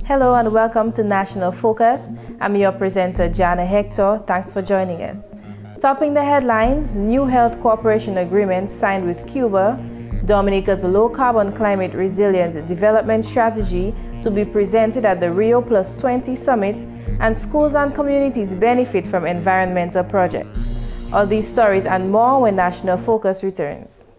Hello and welcome to National Focus. I'm your presenter, Jarna Hector. Thanks for joining us. Topping the headlines, new health cooperation agreement signed with Cuba, Dominica's low-carbon climate resilient development strategy to be presented at the Rio Plus 20 summit, and schools and communities benefit from environmental projects. All these stories and more when National Focus returns.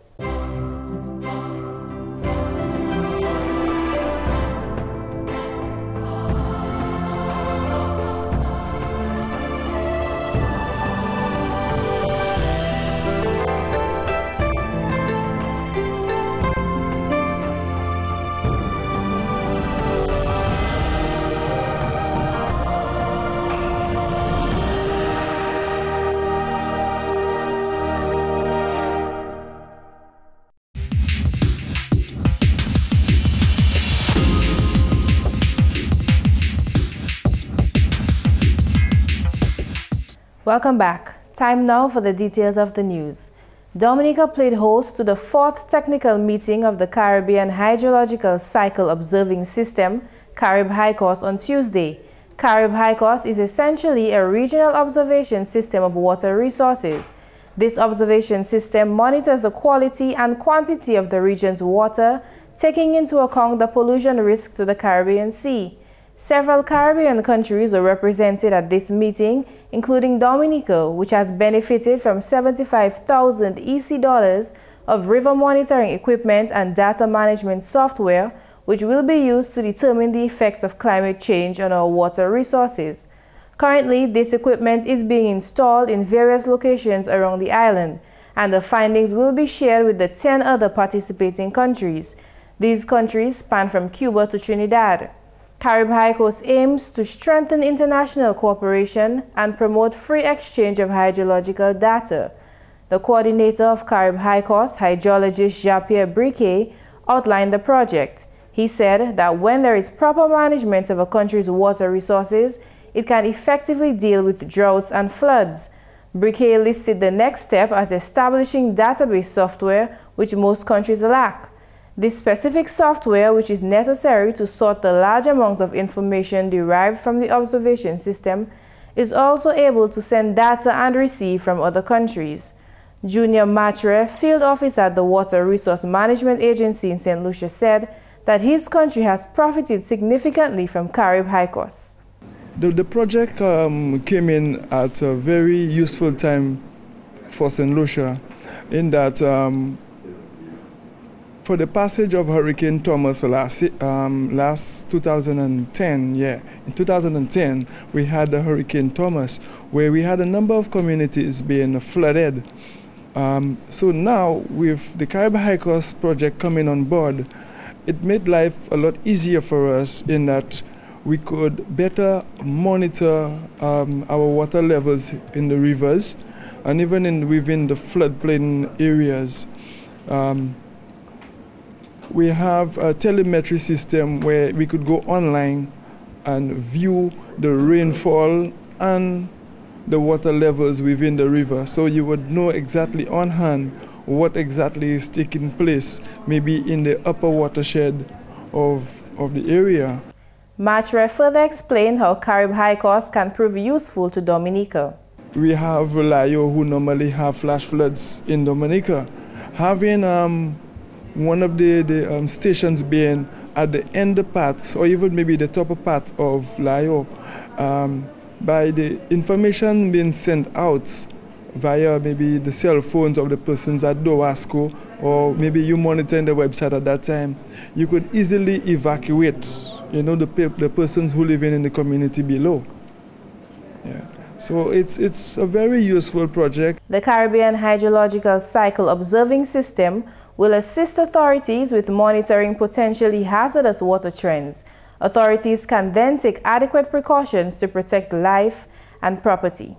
Welcome back. Time now for the details of the news. Dominica played host to the 4th technical meeting of the Caribbean Hydrological Cycle Observing System, Carib HYCOS, on Tuesday. Carib HYCOS is essentially a regional observation system of water resources. This observation system monitors the quality and quantity of the region's water, taking into account the pollution risk to the Caribbean Sea. Several Caribbean countries were represented at this meeting, including Dominica, which has benefited from $75,000 EC of river monitoring equipment and data management software, which will be used to determine the effects of climate change on our water resources. Currently, this equipment is being installed in various locations around the island, and the findings will be shared with the 10 other participating countries. These countries span from Cuba to Trinidad. Carib HYCOS aims to strengthen international cooperation and promote free exchange of hydrological data. The coordinator of Carib HYCOS, hydrologist Jean-Pierre Briquet, outlined the project. He said that when there is proper management of a country's water resources, it can effectively deal with droughts and floods. Briquet listed the next step as establishing database software, which most countries lack. This specific software, which is necessary to sort the large amount of information derived from the observation system, is also able to send data and receive from other countries. Junior Matre, field officer at the Water Resource Management Agency in St. Luce, said that his country has profited significantly from Carib HYCOS. The project came in at a very useful time for St. Lucia in that for the passage of Hurricane Thomas last 2010, in 2010 we had the Hurricane Thomas, where we had a number of communities being flooded. So now with the Carib HYCOS project coming on board, it made life a lot easier for us in that we could better monitor our water levels in the rivers and even within the floodplain areas. We have a telemetry system where we could go online and view the rainfall and the water levels within the river. So you would know exactly on hand what exactly is taking place, maybe in the upper watershed of the area. Matre further explained how Carib HYCOS can prove useful to Dominica. We have Layo who normally have flash floods in Dominica. Having one of the stations being at the end part, or even maybe the top part of Layo, by the information being sent out via maybe the cell phones of the persons at Dowasco, or maybe you monitoring the website at that time, you could easily evacuate, the persons who live in the community below. Yeah. So it's a very useful project. The Caribbean Hydrological Cycle Observing System will assist authorities with monitoring potentially hazardous water trends. Authorities can then take adequate precautions to protect life and property.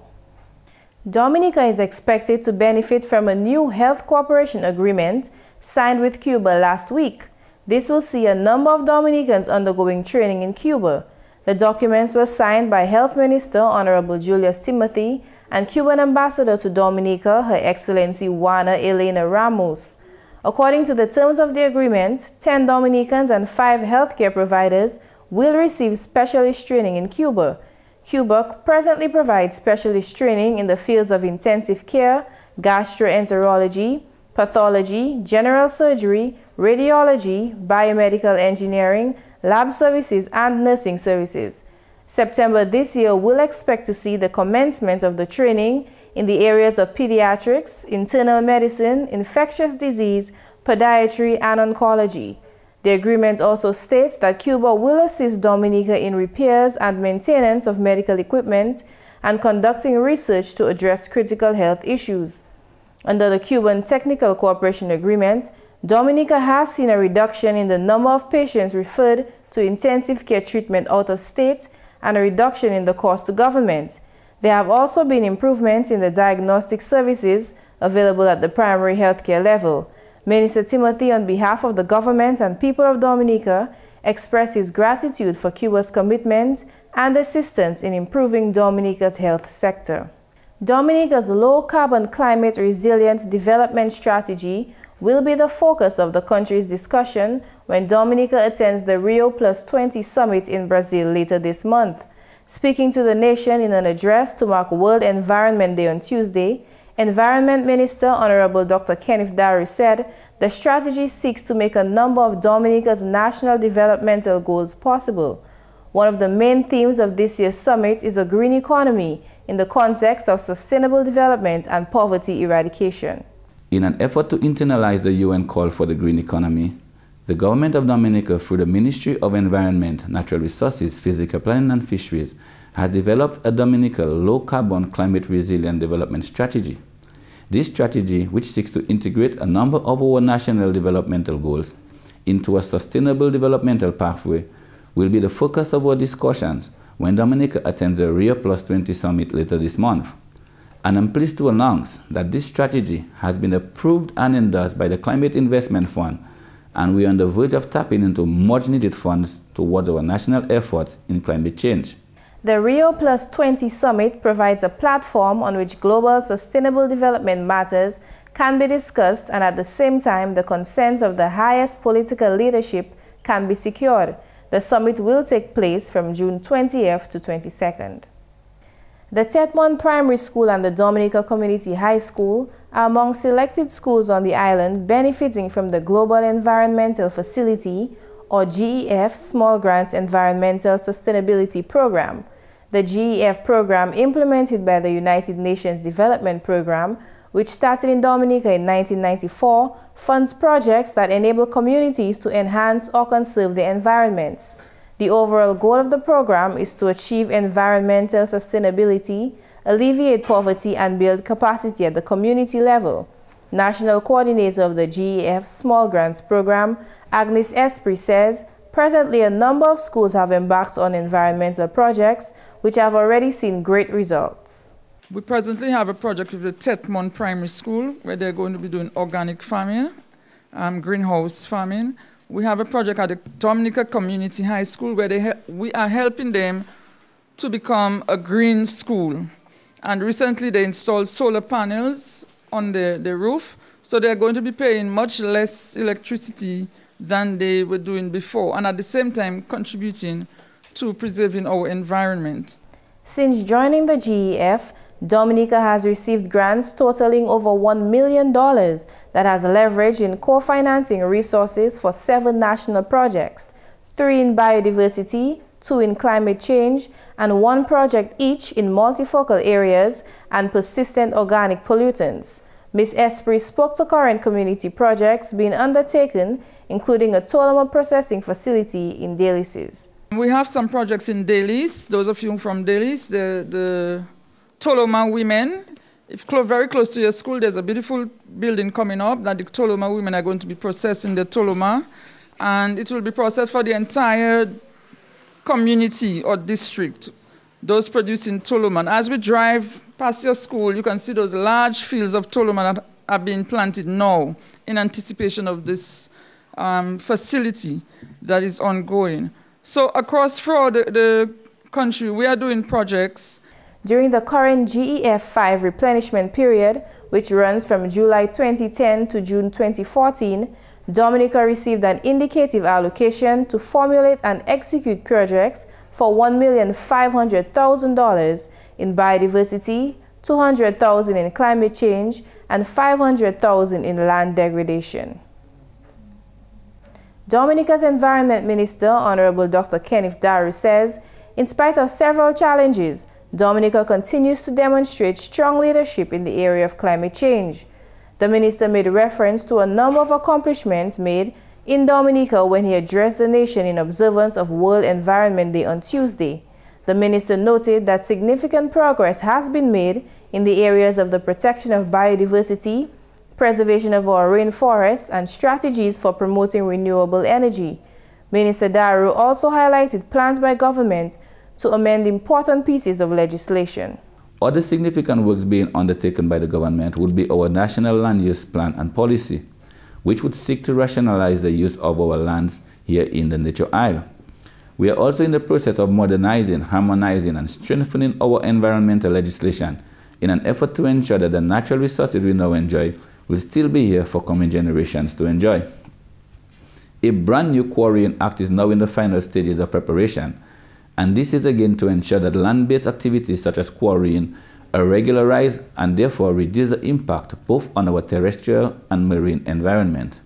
Dominica is expected to benefit from a new health cooperation agreement signed with Cuba last week. This will see a number of Dominicans undergoing training in Cuba. The documents were signed by Health Minister Honorable Julius Timothy and Cuban Ambassador to Dominica, Her Excellency Juana Elena Ramos. According to the terms of the agreement, 10 Dominicans and 5 healthcare providers will receive specialist training in Cuba. Cuba presently provides specialist training in the fields of intensive care, gastroenterology, pathology, general surgery, radiology, biomedical engineering, lab services, and nursing services. September this year will expect to see the commencement of the training in the areas of pediatrics, internal medicine, infectious disease, podiatry, and oncology. The agreement also states that Cuba will assist Dominica in repairs and maintenance of medical equipment and conducting research to address critical health issues. Under the Cuban Technical Cooperation Agreement, Dominica has seen a reduction in the number of patients referred to intensive care treatment out of state and a reduction in the cost to government. There have also been improvements in the diagnostic services available at the primary healthcare level. Minister Timothy, on behalf of the government and people of Dominica, expressed his gratitude for Cuba's commitment and assistance in improving Dominica's health sector. Dominica's low-carbon climate resilient development strategy will be the focus of the country's discussion when Dominica attends the Rio+20 summit in Brazil later this month. Speaking to the nation in an address to mark World Environment Day on Tuesday, Environment Minister Honorable Dr. Kenneth Daru said the strategy seeks to make a number of Dominica's national developmental goals possible. One of the main themes of this year's summit is a green economy in the context of sustainable development and poverty eradication. In an effort to internalize the UN call for the green economy, the government of Dominica, through the Ministry of Environment, Natural Resources, Physical Planning and Fisheries, has developed a Dominican low-carbon climate resilient development strategy. This strategy, which seeks to integrate a number of our national developmental goals into a sustainable developmental pathway, will be the focus of our discussions when Dominica attends the Rio+20 summit later this month. And I'm pleased to announce that this strategy has been approved and endorsed by the Climate Investment Fund, and we are on the verge of tapping into much-needed funds towards our national efforts in climate change. The Rio+20 summit provides a platform on which global sustainable development matters can be discussed, and at the same time the consent of the highest political leadership can be secured. The summit will take place from June 20th to 22nd. The Tetmon Primary School and the Dominica Community High School are among selected schools on the island benefiting from the Global Environmental Facility, or GEF, Small Grants Environmental Sustainability Program. The GEF program, implemented by the United Nations Development Program, which started in Dominica in 1994, funds projects that enable communities to enhance or conserve their environments. The overall goal of the program is to achieve environmental sustainability, alleviate poverty, and build capacity at the community level. National Coordinator of the GEF Small Grants Program, Agnes Esprit, says presently a number of schools have embarked on environmental projects which have already seen great results. We presently have a project with the Tetmon Primary School where they're going to be doing organic farming, greenhouse farming. We have a project at the Dominica Community High School where we are helping them to become a green school. And recently they installed solar panels on the roof, so they're going to be paying much less electricity than they were doing before, and at the same time contributing to preserving our environment. Since joining the GEF, Dominica has received grants totaling over $1 million that has leveraged in co-financing resources for 7 national projects, 3 in biodiversity, 2 in climate change, and 1 project each in multifocal areas and persistent organic pollutants. Ms. Esprit spoke to current community projects being undertaken, including a Toloma processing facility in Delices. We have some projects in Delices. Those of you from Delices, the Toloma women, if very close to your school, there's a beautiful building coming up that the Toloma women are going to be processing the Toloma, and it will be processed for the entire community or district, those producing Toloma. As we drive past your school, you can see those large fields of Toloma that are being planted now in anticipation of this facility that is ongoing. So across throughout the country, we are doing projects. During the current GEF 5 replenishment period, which runs from July 2010 to June 2014, Dominica received an indicative allocation to formulate and execute projects for $1,500,000 in biodiversity, $200,000 in climate change, and $500,000 in land degradation. Dominica's Environment Minister, Honorable Dr. Kenneth Daru, says, in spite of several challenges, Dominica continues to demonstrate strong leadership in the area of climate change. The minister made reference to a number of accomplishments made in Dominica when he addressed the nation in observance of World Environment Day on Tuesday. The minister noted that significant progress has been made in the areas of the protection of biodiversity, preservation of our rainforests, and strategies for promoting renewable energy. Minister Daru also highlighted plans by government to amend important pieces of legislation. Other significant works being undertaken by the government would be our National Land Use Plan and Policy, which would seek to rationalize the use of our lands here in the Nature Isle. We are also in the process of modernizing, harmonizing, and strengthening our environmental legislation in an effort to ensure that the natural resources we now enjoy will still be here for coming generations to enjoy. A brand new Quarrying Act is now in the final stages of preparation, and this is again to ensure that land-based activities such as quarrying are regularized and therefore reduce the impact both on our terrestrial and marine environment.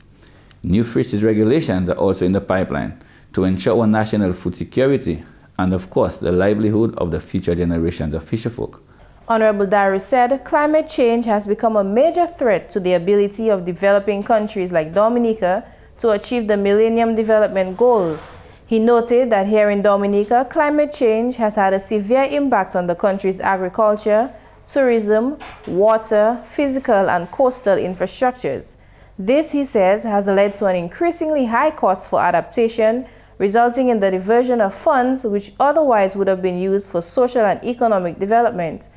New fisheries regulations are also in the pipeline to ensure our national food security and, of course, the livelihood of the future generations of fisherfolk. Honorable Daru said climate change has become a major threat to the ability of developing countries like Dominica to achieve the Millennium Development Goals. He noted that here in Dominica, climate change has had a severe impact on the country's agriculture, tourism, water, physical, and coastal infrastructures. This, he says, has led to an increasingly high cost for adaptation, resulting in the diversion of funds which otherwise would have been used for social and economic development.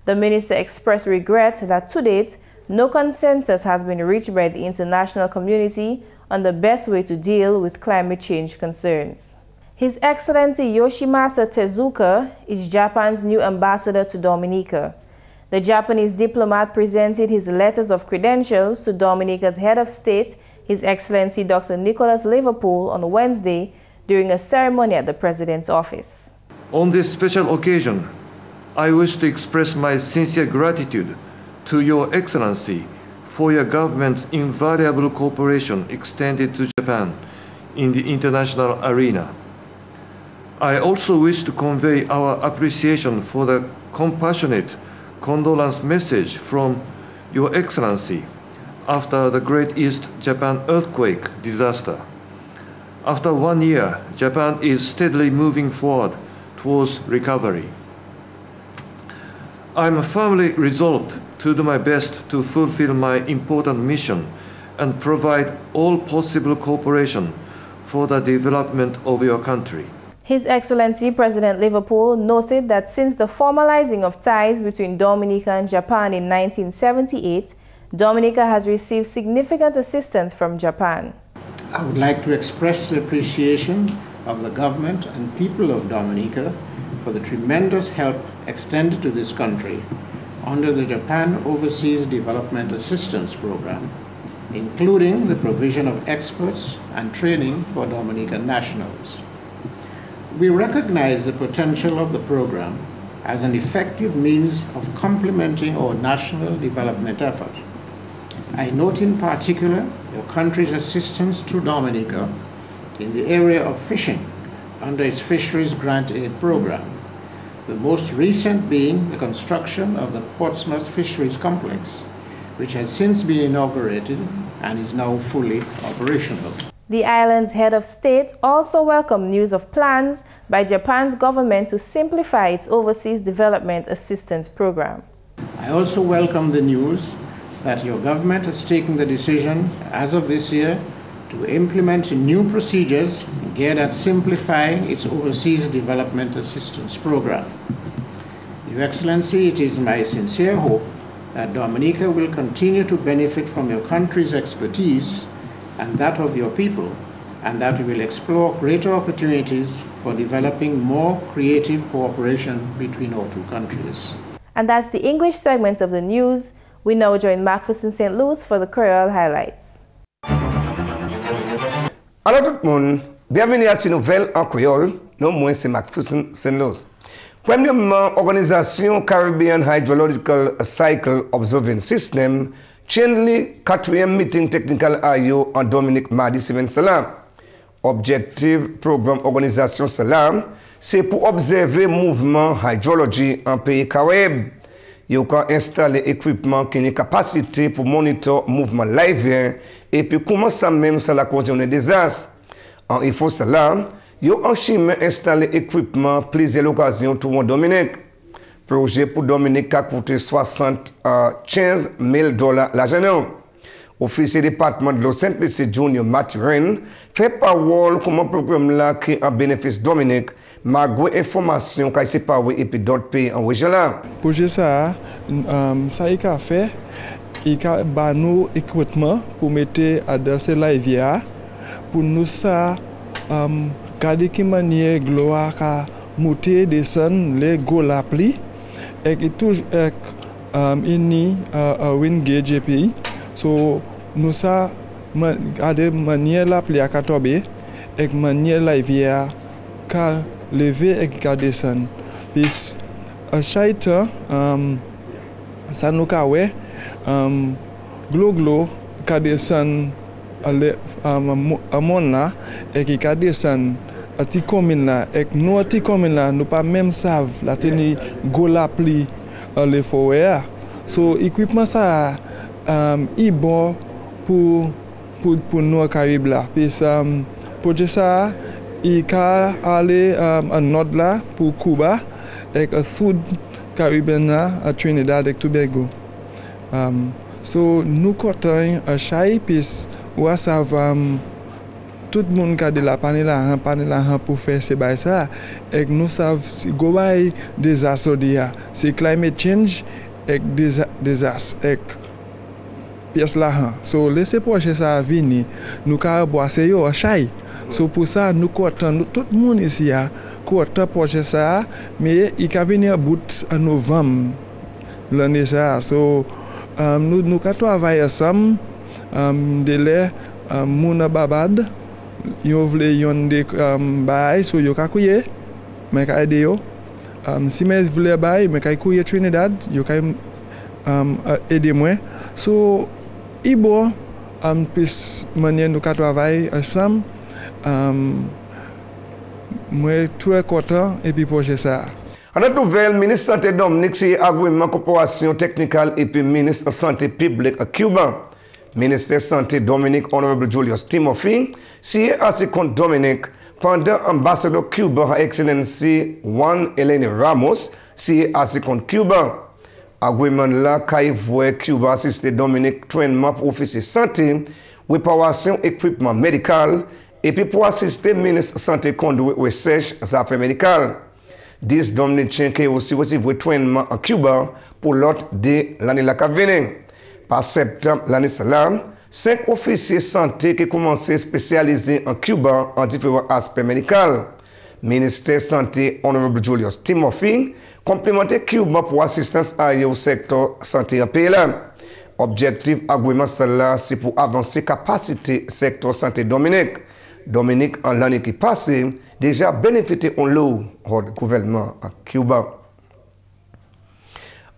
The minister expressed regret that to date, no consensus has been reached by the international community on the best way to deal with climate change concerns. His Excellency Yoshimasa Tezuka is Japan's new ambassador to Dominica. The Japanese diplomat presented his letters of credentials to Dominica's head of state, His Excellency Dr. Nicholas Liverpool, on Wednesday during a ceremony at the President's office. On this special occasion, I wish to express my sincere gratitude to Your Excellency for your government's invaluable cooperation extended to Japan in the international arena. I also wish to convey our appreciation for the compassionate condolence message from Your Excellency after the Great East Japan earthquake disaster. After 1 year, Japan is steadily moving forward towards recovery. I am firmly resolved to do my best to fulfill my important mission and provide all possible cooperation for the development of your country. His Excellency President Liverpool noted that since the formalizing of ties between Dominica and Japan in 1978, Dominica has received significant assistance from Japan. I would like to express the appreciation of the government and people of Dominica for the tremendous help extended to this country under the Japan Overseas Development Assistance Program, including the provision of experts and training for Dominican nationals. We recognize the potential of the program as an effective means of complementing our national development effort. I note in particular your country's assistance to Dominica in the area of fishing under its Fisheries Grant Aid Program, the most recent being the construction of the Portsmouth Fisheries Complex, which has since been inaugurated and is now fully operational. The island's head of state also welcomed news of plans by Japan's government to simplify its overseas development assistance program. I also welcome the news that your government has taken the decision as of this year to implement new procedures geared at simplifying its overseas development assistance program. Your Excellency, it is my sincere hope that Dominica will continue to benefit from your country's expertise and that of your people, and that we will explore greater opportunities for developing more creative cooperation between our two countries. And that's the English segment of the news. We now join McPherson St. Louis for the Creole highlights. Alors tout le monde, bienvenue à cette nouvelle en créole. Non, moi c'est McPherson, c'est nous. Premièrement, organisation Caribbean Hydrological Cycle Observing System tient le 4e meeting technical AIO en Dominique mardi 7 Salam. Objectif programme organisation Salam, c'est pour observer mouvement hydrologie en pays Caraïbes. Il y a installer équipement qui a capacité pour monitorer mouvement live et puis comment ça même ça la cause de désastre. En il faut cela, il y a en chemin installer équipement plusieurs occasions tout le monde Dominique. Projet pour Dominique a coûté $75,000 l'année. Officier département de Luce Junior McPherson fait parole comme un programme là qui a bénéfice Dominique, malgré information qui s'est parlé et puis d'autres pays en région là. Projet ça, ça il a fait, il a nos équipements pour mettre à danser la rivière, pour nous ça, garder qui manière gloire à monter, descendre les gros la pli, et toujours ini wind gauge et puis. So, nous ça, garder manière la pli à tomber, et manière la rivière, qu'à lever et qu'à descendre. Puis, à chaque temps, ça nous a ouais, glo qu'à descendre à mon là, et qu'à descendre à ti commune là, et nous à ti commune là, nous pas même savent la tenir go la pli les forêts. So, équipement ça, il bon pour nous Caraïbes là. Puis pour ça, il peut aller en nord là pour Cuba et au sud Caribbean là à Trinidad et Tobago. So nous comptons à chaque puis où ça va tout le monde qui a de la panne là pour faire ces bails ça et nous savons si go by désastre c'est climate change et désastre et pièce là. So laissez projet ça venir nous ca boire c'est yo chai. So pour ça nous comptons tout le monde ici a compte projet ça mais il va venir bout en novembre l'année ça. So nous ca travailler ensemble délai mon babad yo vle yon de bail so yo ka couiller mais ka aider yo si mes vle bail mais ka couiller Trinidad yo ka aider moi. So Ibo, puis manière nous travailler ensemble, moi très content et puis projet ça. En autre nouvelle, ministre santé Dominique c'est agrément coopération technique et puis ministre santé publique à Cuba. Ministre santé Dominique Honorable Julius Timothy, c'est ainsi compte Dominique pendant ambassadeur Cuba à Excellency Juan Elena Ramos, c'est ainsi compte Cuba. Agreement là, qui voit Cuba assister Dominique trainement pour officier santé, réparation équipement médical, et puis pour assister ministre santé conduit recherche affaires médicales. 10 Dominicains qui aussi reçu trainement à Cuba pour l'autre de l'année la venue. Par septembre l'année là, 5 officiers santé qui commencé spécialisés en Cuba en différents aspects médicaux. Ministère santé Honorable Julius Timothy complémenter Cuba pour assistance au secteur santé en pays là. Objectif agrément cela c'est pour avancer capacité secteur santé Dominique. Dominique en l'année qui passée déjà bénéficié en lot du gouvernement à Cuba.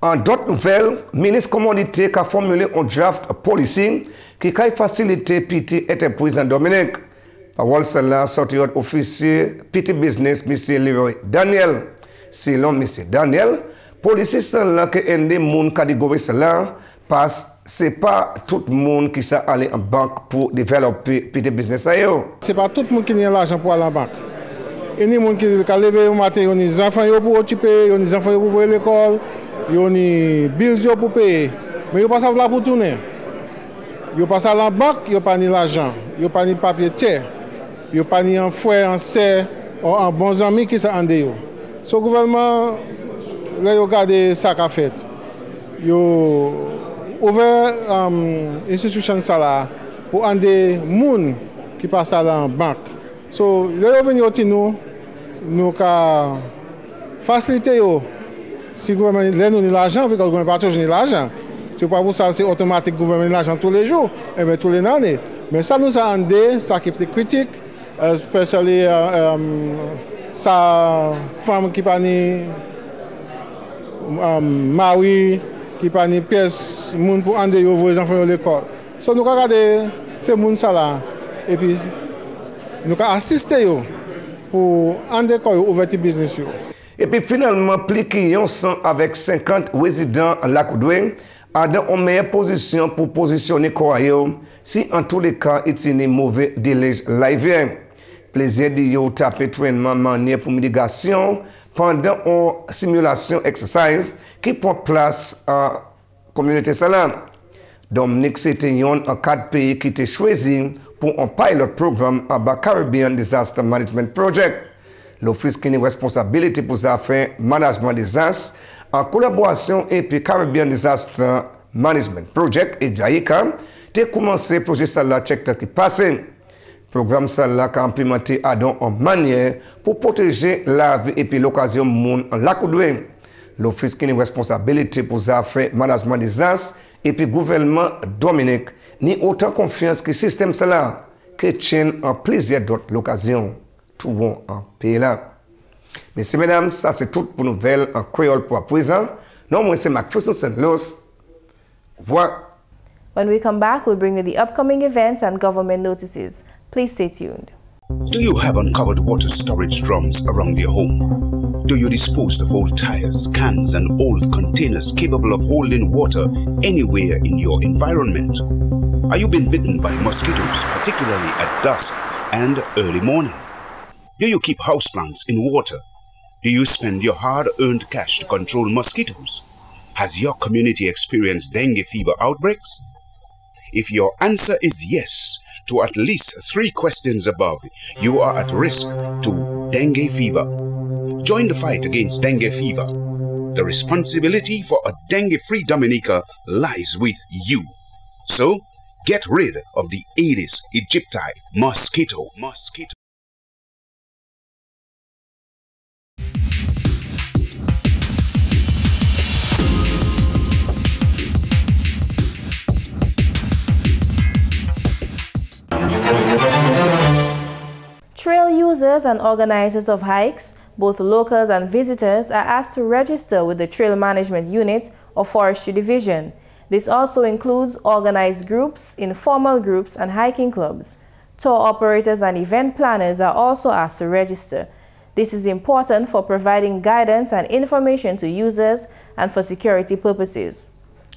En d'autres nouvelles, ministre commodité a formulé un draft policy qui a facilité PT entreprise en Dominique. Parole cela sorti officier PT business M. Leroy Daniel. Selon M. Daniel, policier là que un des monde qui dit cela parce c'est pas tout le monde qui s'est allé en banque pour développer petit business à eux. C'est pas tout le monde qui a l'argent pour aller en banque. Il y a des gens qui ont levé au matin, il y a des enfants pour occuper, il y a des enfants pour voir l'école, il y a des bills pour payer. Mais ils ne passent pas là pour tourner. Ils passent à la banque, ils n'ont pas ni l'argent, ils n'ont pas ni papier terre, ils n'ont pas ni un frère, un sœur, ou un bon ami qui sont en dehors. Ce gouvernement, là, ils regardent ça qu'a fait. Ils ont ouvert l'institution pour aider les gens qui passent à la banque. So, là, ils viennent au nous, nous faciliter. Si le gouvernement nous l'argent, parce que le gouvernement pas toujours l'argent. C'est pas pour ça c'est automatique le gouvernement l'argent tous les jours, et bien tous les années. Mais ça nous a aidé, ça qui est plus critique, especially sa femme qui pas ni mari, qui pas ni pièce, moun pour ande yo les enfants à l'école. So nous regarder ces moun ça là et puis nous assister yo pour ande ko ouvrir business yo. Et puis finalement, plus qu'ils sont avec 50 résidents à Lacoudoué, a dans une meilleure position pour positionner quoi si en tous les cas il y a une mauvaise délai live. Plaisir de taper trainement manière pour mitigation pendant une simulation exercise qui prend place en communauté salam. Dominique c'était un 4 pays qui était choisi pour un pilot programme à Caribbean Disaster Management Project. L'office qui a une responsabilité pour faire management des désastres en collaboration avec Caribbean Disaster Management Project et GIS a commencé le projet Salah Hector qui passait. Le programme Salah a implémenté en manière pour protéger la vie et l'occasion monde en Lacoudoué. L'office qui a une responsabilité pour faire management des désastres et puis gouvernement Dominique ni autant confiance que le système Salah que tient en plusieurs d'autres occasions. Tout bon en pays là. Messieurs, mesdames, ça c'est tout pour nouvelles en créole pour à présent. Non, moi c'est McPherson Luce. Voilà. When we come back, we'll bring you the upcoming events and government notices. Please stay tuned. Do you have uncovered water storage drums around your home? Do you dispose of old tires, cans, and old containers capable of holding water anywhere in your environment? Are you being bitten by mosquitoes, particularly at dusk and early morning? Do you keep houseplants in water? Do you spend your hard-earned cash to control mosquitoes? Has your community experienced dengue fever outbreaks? If your answer is yes to at least 3 questions above, you are at risk to dengue fever. Join the fight against dengue fever. The responsibility for a dengue-free Dominica lies with you. So, get rid of the Aedes aegypti mosquito. Trail users and organizers of hikes, both locals and visitors, are asked to register with the Trail Management Unit or Forestry Division. This also includes organized groups, informal groups, and hiking clubs. Tour operators and event planners are also asked to register. This is important for providing guidance and information to users and for security purposes.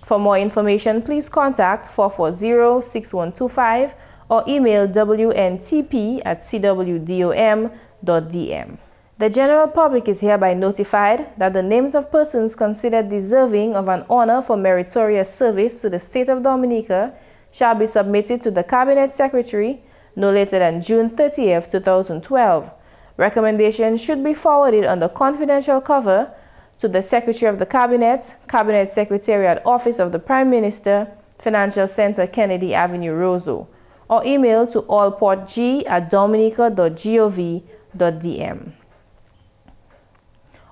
For more information, please contact 440-6125 or email wntp@cwdom.dm. The general public is hereby notified that the names of persons considered deserving of an honor for meritorious service to the state of Dominica shall be submitted to the Cabinet Secretary no later than June 30th, 2012. Recommendations should be forwarded under confidential cover to the Secretary of the Cabinet, Cabinet Secretariat Office of the Prime Minister, Financial Center, Kennedy Avenue, Roseau, or email to allportg@dominica.gov.dm.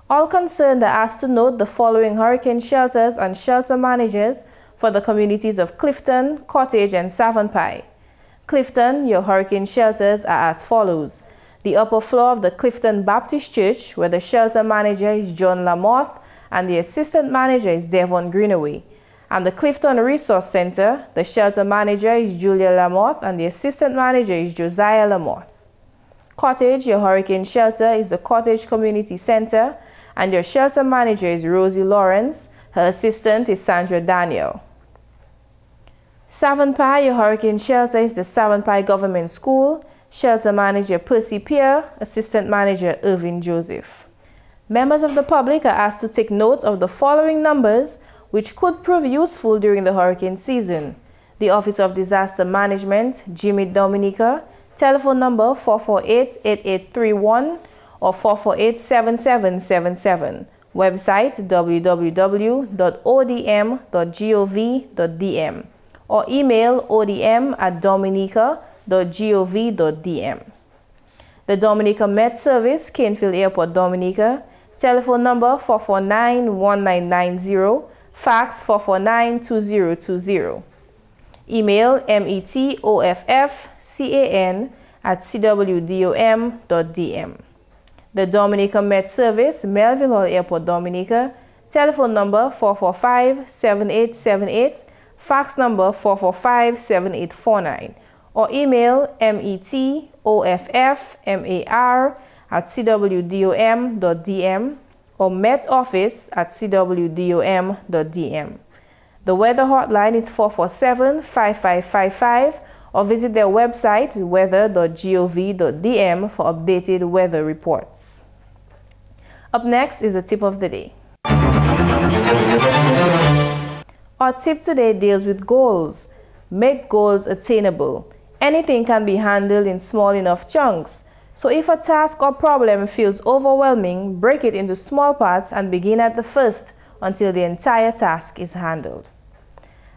All concerned are asked to note the following hurricane shelters and shelter managers for the communities of Clifton, Cottage, and Savonpie. Clifton, your hurricane shelters are as follows. The upper floor of the Clifton Baptist Church, where the shelter manager is John Lamoth and the assistant manager is Devon Greenaway. And the Clifton Resource Center, the shelter manager is Julia Lamoth and the assistant manager is Josiah Lamoth. Cottage, your hurricane shelter is the Cottage Community Center and your shelter manager is Rosie Lawrence. Her assistant is Sandra Daniel. Savonpie, your hurricane shelter is the Savonpie Government School. Shelter manager Percy Pierre, assistant manager Irvin Joseph. Members of the public are asked to take note of the following numbers which could prove useful during the hurricane season. The Office of Disaster Management, GIS Dominica, telephone number 448-8831 or 448-7777. Website www.odm.gov.dm or email odm@dominica.gov.dm. The Dominica Met Service, Canefield Airport, Dominica, telephone number 449-1990, fax 449-2020. Email metoffcan@cwdom.dm. The Dominica Met Service, Melville Hall Airport, Dominica. Telephone number 445-7878, fax number 445-7849, or email metoffmar@cwdom.dm or metoffice@cwdom.dm. The weather hotline is 447-5555, or visit their website weather.gov.dm for updated weather reports. Up next is the tip of the day. Our tip today deals with goals. Make goals attainable. Anything can be handled in small enough chunks. So if a task or problem feels overwhelming, break it into small parts and begin at the first until the entire task is handled.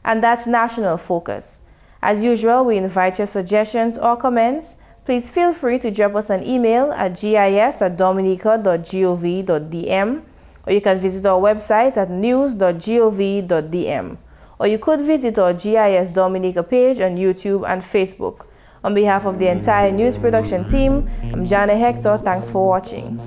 And that's National Focus. As usual, we invite your suggestions or comments. Please feel free to drop us an email at gis@dominica.gov.dm, or you can visit our website at news.gov.dm, or you could visit our GIS Dominica page on YouTube and Facebook. On behalf of the entire news production team, I'm Jarna Hector. Thanks for watching.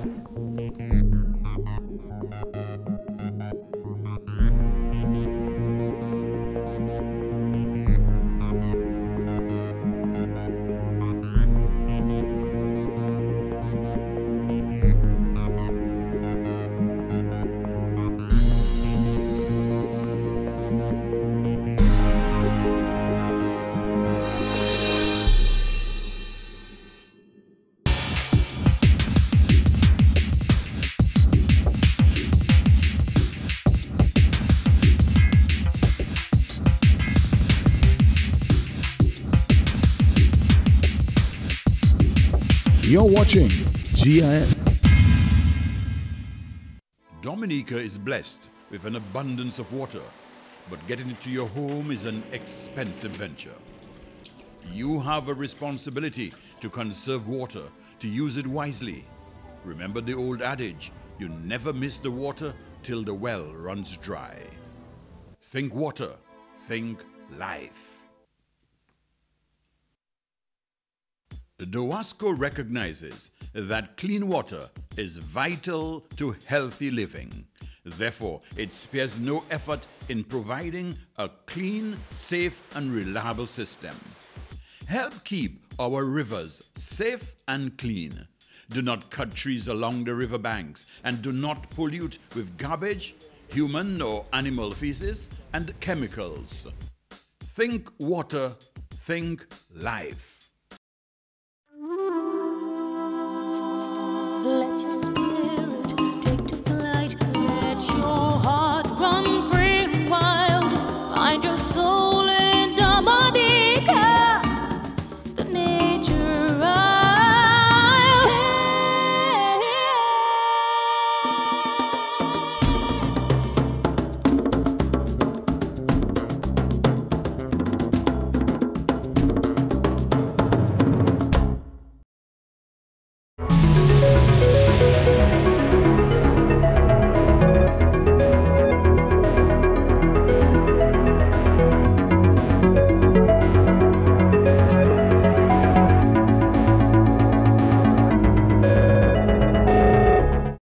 You're watching GIS. Dominica is blessed with an abundance of water, but getting it to your home is an expensive venture. You have a responsibility to conserve water, to use it wisely. Remember the old adage, you never miss the water till the well runs dry. Think water, think life. DOWASCO recognizes that clean water is vital to healthy living. Therefore, it spares no effort in providing a clean, safe, and reliable system. Help keep our rivers safe and clean. Do not cut trees along the riverbanks, and do not pollute with garbage, human or animal feces, and chemicals. Think water, think life.